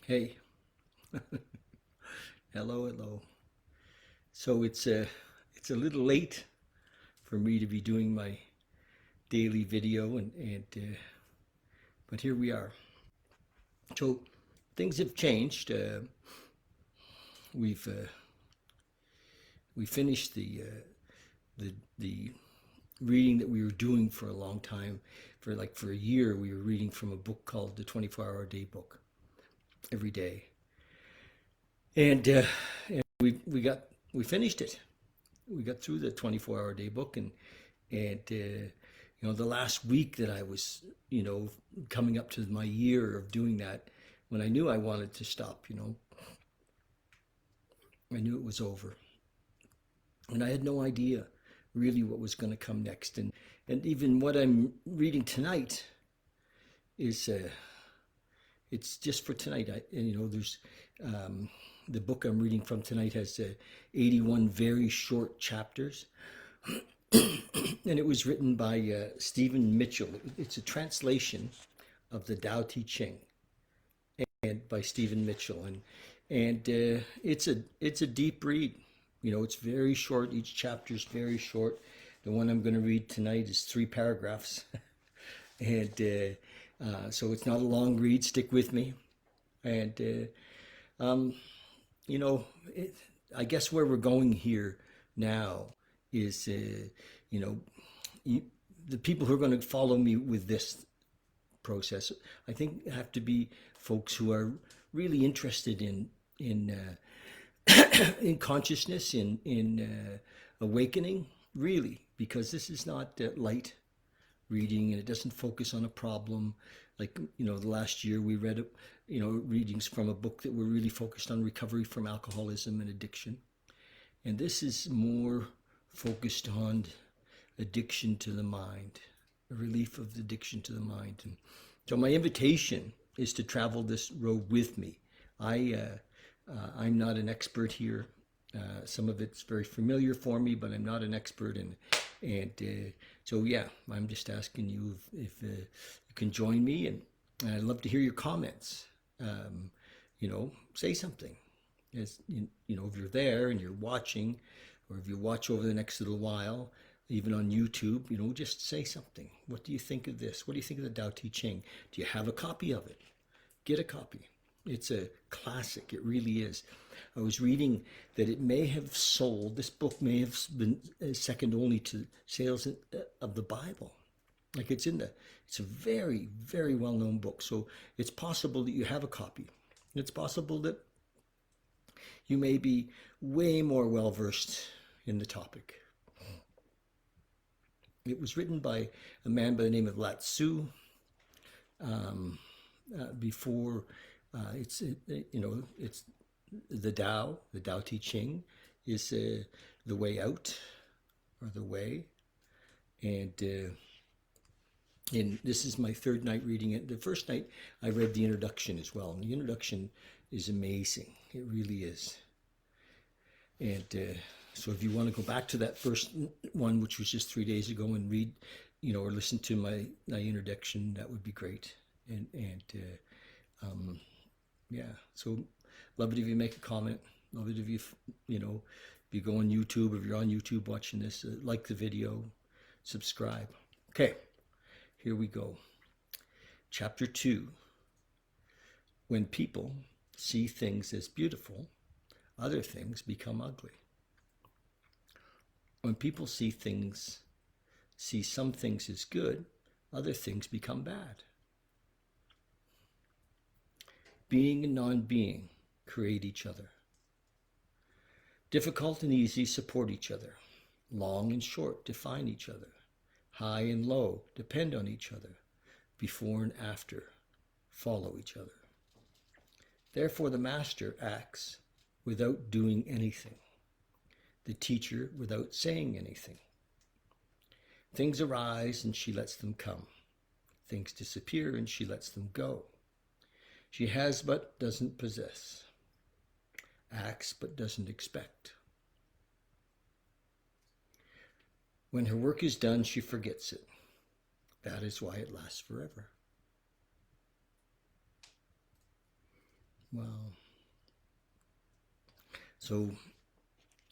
Hey, hello. So it's a little late for me to be doing my daily video, and but here we are. So things have changed. We've we finished the reading that we were doing for a long time. For a year, we were reading from a book called the 24-hour day book every day, and we finished it. We got through the 24-hour day book, and the last week that I was coming up to my year of doing that, when I knew I wanted to stop, I knew it was over, and I had no idea really what was going to come next. And even what I'm reading tonight is it's just for tonight. There's the book I'm reading from tonight has 81 very short chapters, and it was written by Stephen Mitchell. It's a translation of the Tao-Te-Ching and by Stephen Mitchell, and it's a deep read. It's very short. Each chapter is very short. The one I'm going to read tonight is 3 paragraphs, and so it's not a long read. Stick with me, and you know, it, I guess where we're going here now is, you know, you, the people who are going to follow me with this process, I think, have to be folks who are really interested in consciousness, in awakening, really, because this is not light reading, and it doesn't focus on a problem. Like, the last year we read, readings from a book that were really focused on recovery from alcoholism and addiction. And this is more focused on addiction to the mind, the relief of the addiction to the mind. And so my invitation is to travel this road with me. I'm not an expert here. Some of it's very familiar for me, but I'm not an expert. And so, yeah, I'm just asking you if you can join me, and I'd love to hear your comments. Say something. If you're there and you're watching, or if you watch over the next little while, even on YouTube, just say something. What do you think of this? What do you think of the Tao Te Ching? Do you have a copy of it? Get a copy. It's a classic. It really is. I was reading that it may have sold, this book may have been second only to sales of the Bible. Like it's a very, very well-known book. So it's possible that you have a copy. It's possible that you may be way more well-versed in the topic. It was written by a man by the name of Lao Tzu. Before it's the Tao Te Ching is the way out, or the way, and this is my third night reading it. The first night I read the introduction as well, and the introduction is amazing. It really is. And so if you want to go back to that first one, which was just 3 days ago, and read, or listen to my introduction, that would be great. And yeah, so love it if you make a comment. Love it if if you go on YouTube, if you're on YouTube watching this, like the video, subscribe. Okay, here we go. Chapter 2. When people see things as beautiful, other things become ugly. When people see some things as good, other things become bad. Being and non-being create each other. Difficult and easy support each other. Long and short define each other. High and low depend on each other. Before and after follow each other. Therefore the master acts without doing anything. The teacher without saying anything. Things arise and she lets them come. Things disappear and she lets them go. She has but doesn't possess. Acts but doesn't expect. When her work is done, she forgets it. That is why it lasts forever. Wow. So,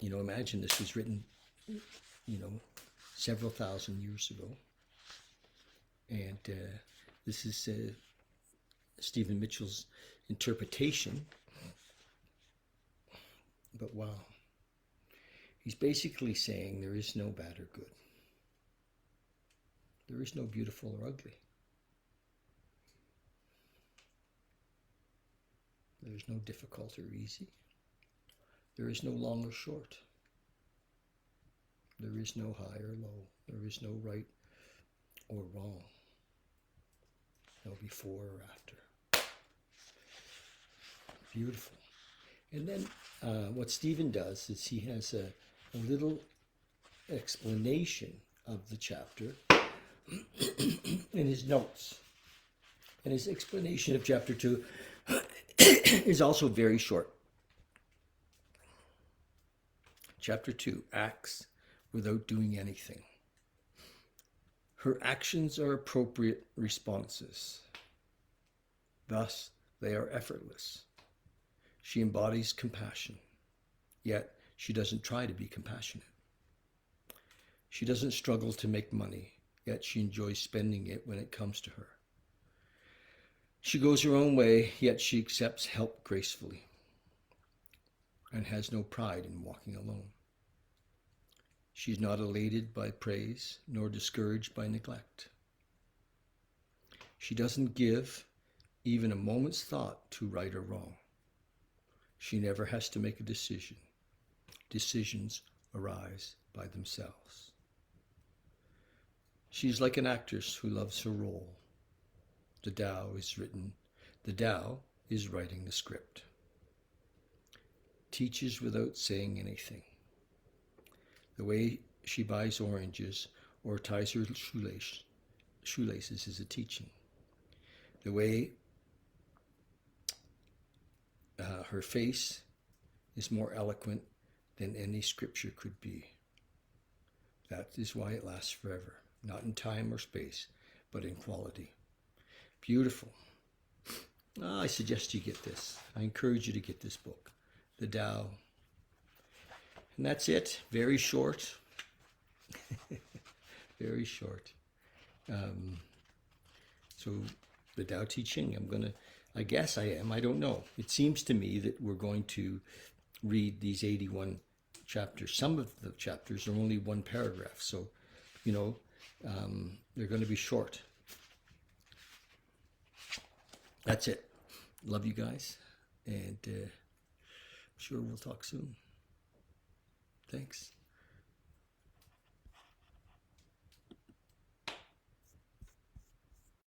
imagine this was written, several thousand years ago. And this is Stephen Mitchell's interpretation. But wow. He's basically saying there is no bad or good. There is no beautiful or ugly. There is no difficult or easy. There is no long or short. There is no high or low. There is no right or wrong. No before or after. Beautiful. And then what Stephen does is he has a little explanation of the chapter in his notes. And his explanation of chapter 2 is also very short. Chapter 2, acts without doing anything. Her actions are appropriate responses. Thus, they are effortless. She embodies compassion, yet she doesn't try to be compassionate. She doesn't struggle to make money, yet she enjoys spending it when it comes to her. She goes her own way, yet she accepts help gracefully and has no pride in walking alone. She is not elated by praise, nor discouraged by neglect. She doesn't give even a moment's thought to right or wrong. She never has to make a decision. Decisions arise by themselves. She's like an actress who loves her role. The Tao is writing the script. Teaches without saying anything. The way she buys oranges or ties her shoelaces is a teaching. The way her face is more eloquent than any scripture could be. That is why it lasts forever, not in time or space, but in quality. Beautiful. I suggest you get this. I encourage you to get this book, The Tao. And that's it. Very short. Very short. So the Tao-Te-Ching, I guess I am. I don't know. It seems to me that we're going to read these 81 chapters. Some of the chapters are only one paragraph. So, they're going to be short. That's it. Love you guys. And I'm sure we'll talk soon. Thanks.